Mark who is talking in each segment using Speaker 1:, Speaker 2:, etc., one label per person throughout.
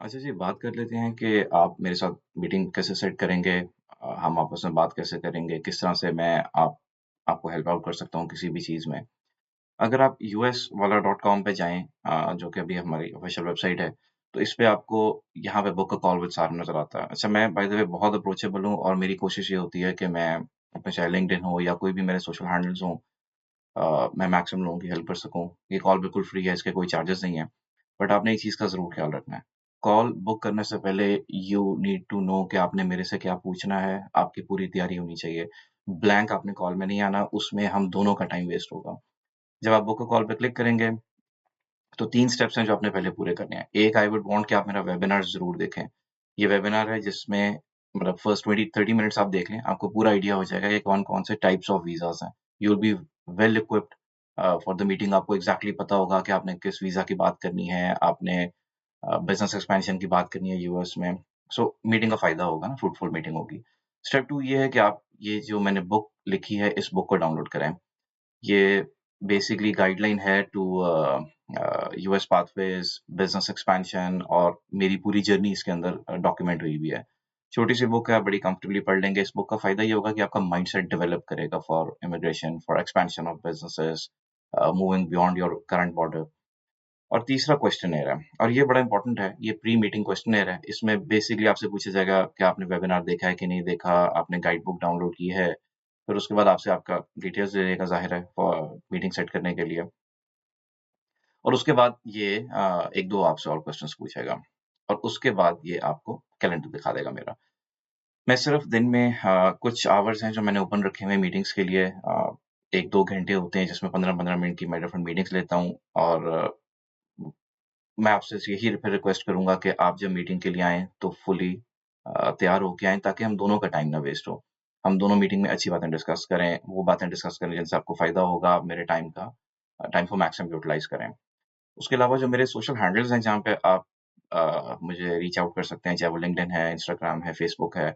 Speaker 1: अच्छा जी, बात कर लेते हैं कि आप मेरे साथ मीटिंग कैसे सेट करेंगे? हम आपस में बात कैसे करेंगे? किस तरह से मैं आपको हेल्प आउट कर सकता हूँ किसी भी चीज़ में? अगर आप यूएस वाला डॉट कॉम पे जाएँ जो कि अभी हमारी ऑफ़िशियल वेबसाइट है, तो इस पे आपको यहाँ पे बुक अ कॉल विद सार नज़र आता है। अच्छा, मैं बाय द वे बहुत अप्रोचेबल हूँ और मेरी कोशिश ये होती है कि मैं अपने चाहे लिंक्डइन हो या कोई भी मेरे सोशल हैंडल्स हों, मैं मैक्सिमम लोगों की हेल्प कर सकूँ। ये कॉल बिल्कुल फ्री है, इसके कोई चार्जेज़ नहीं हैं। बट आपने एक चीज़ का ज़रूर ख़्याल रखना है। कॉल बुक करने से पहले यू नीड टू नो कि आपने मेरे से क्या पूछना है, आपकी पूरी तैयारी होनी चाहिए। ब्लैंक आपने कॉल में नहीं आना, उसमें हम दोनों का टाइम वेस्ट होगा। जब आप बुक अ कॉल पे क्लिक करेंगे, तो 3 स्टेप्स हैं जो आपने पहले पूरे करने हैं। एक आई वुड वांट कि आप मेरा वेबिनार ज़रूर देखें। ये वेबिनार है जिसमें मतलब फर्स्ट 20-30 मिनट्स आप देख लें, आपको पूरा आइडिया हो जाएगा कि कौन-कौन से टाइप्स ऑफ वीज़ाज़ हैं। You will be well equipped for the meeting. आपको एग्ज़ैक्टली पता होगा कि आपने किस वीज़ा की बात करनी है, आपने बिज़नेस एक्सपेंशन की बात करनी है यूएस में। सो मीटिंग का फ़ायदा होगा ना, फ्रूटफुल मीटिंग होगी। स्टेप 2 ये है कि आप ये जो मैंने बुक लिखी है, इस बुक को डाउनलोड करें। ये बेसिकली गाइडलाइन है to US pathways, business expansion और मेरी पूरी जर्नी इसके अंदर डॉक्यूमेंट हुई हुई है। छोटी-सी बुक है, आप बड़ी कंफर्टेबली पढ़ लेंगे। इस बुक का फ़ायदा ये होगा कि आपका माइंडसेट डेवलप करेगा for immigration, for expansion of businesses, moving beyond your current border. और तीसरा क्वेश्चनेयर है और ये बड़ा इंपॉर्टेंट है, ये प्री मीटिंग क्वेश्चनेयर है। इसमें बेसिकली आपसे पूछा जाएगा कि आपने वेबिनार देखा है कि नहीं देखा, आपने गाइड बुक डाउनलोड की है। फिर उसके बाद आपसे आपका डिटेल्स ले लेगा ज़ाहिर है फॉर मीटिंग सेट करने के लिए। और उसके बाद ये 1-2 आपसे और क्वेश्चन्स पूछेगा और उसके बाद ये आपको कैलेंडर दिखा देगा मेरा। मैं सिर्फ़ दिन में कुछ आवर्स हैं जो मैंने ओपन रखे हुए हैं मीटिंग्स के लिए। 1-2 घंटे होते हैं जिसमें 15-15 मिनट की मैं डिफरेंट मीटिंग्स लेता हूँ और मैं आपसे यही फिर रिक्वेस्ट करूँगा कि आप जब मीटिंग के लिए आएँ तो फुली तैयार होके आएँ ताकि हम दोनों का टाइम ना वेस्ट हो। हम दोनों मीटिंग में अच्छी बातें डिस्कस करें, वो बातें डिस्कस करें जिनसे आपको फ़ायदा होगा, आप मेरे टाइम को मैक्सिमम यूटिलाइज़ करें। उसके अलावा जो मेरे सोशल हैंडल्स हैं जहाँ पे आप मुझे रीच आउट कर सकते हैं, चाहे वो लिंक्डइन है, इंस्टाग्राम है, फेसबुक है।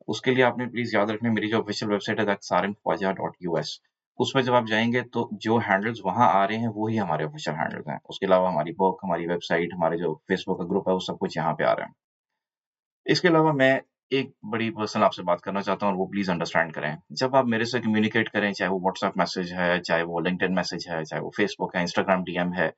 Speaker 1: उसके लिए आपने प्लीज़ याद रखना मेरी जो ऑफ़िशियल वेबसाइट है दैट्स sarimkhwaja.us। उसमें जब आप जाएँगे तो जो हैंडल्स वहाँ आ रहे हैं, वो ही हमारे ऑफ़िशियल हैंडल्स हैं। उसके अलावा हमारी बुक, हमारी वेबसाइट, हमारे जो फेसबुक का ग्रुप है, वो सब कुछ यहाँ पे आ रहा है। इसके अलावा मैं एक बड़ी पर्सनल आपसे बात करना चाहता हूँ और वो प्लीज़ अंडरस्टैंड करें। जब आप मेरे से कम्युनिकेट करें, चाहे वो व्हाट्सएप मैसेज है, चाहे वो लिंक्डइन मैसेज है, चाहे वो फेसबुक है, इंस्टाग्राम डीएम है,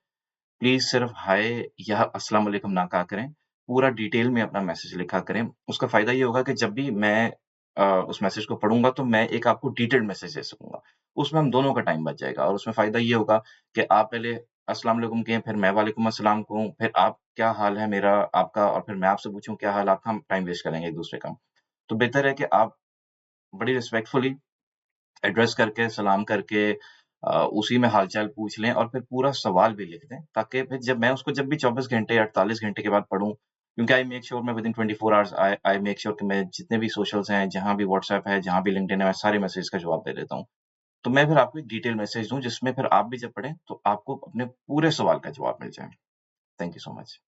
Speaker 1: प्लीज़ सिर्फ़ हाय या अस्सलाम वालेकुम ना कहा करें। पूरा डिटेल में अपना मैसेज लिखा करें। उसका फ़ायदा ये होगा कि जब भी मैं उस मैसेज को पढ़ूँगा तो मैं एक आपको डिटेल्ड मैसेज दे सकूँगा। उसमें हम दोनों का टाइम बच जाएगा और उसमें फ़ायदा ये होगा कि आप पहले अस्सलाम वालेकुम कहें, फिर मैं वालेकुम अस्सलाम कहूँ, फिर आप क्या हाल है मेरा, आपका और फिर मैं आपसे पूछूँ क्या हाल है आपका, हम टाइम वेस्ट करेंगे एक-दूसरे का। तो बेहतर है कि आप बड़ी रिस्पेक्टफुली एड्रेस करके, सलाम करके उसी में हाल-चाल पूछ लें और फिर पूरा सवाल भी लिख दें, ताकि फिर जब भी 24 घंटे या 48 घंटे के बाद पढूँ, क्योंकि आई मेक श्योर मैं within 24 hours I I make sure कि मैं जितने भी सोशल्स हैं, जहाँ भी व्हाट्सएप है, जहाँ भी लिंक्डइन है, मैं सारे मैसेज का जवाब दे देता हूँ। तो मैं फिर आपको एक डिटेल मैसेज दूँ, जिसमें फिर आप भी जब पढ़ें, तो आपको अपने पूरे सवाल का जवाब मिल जाए। Thank you so much.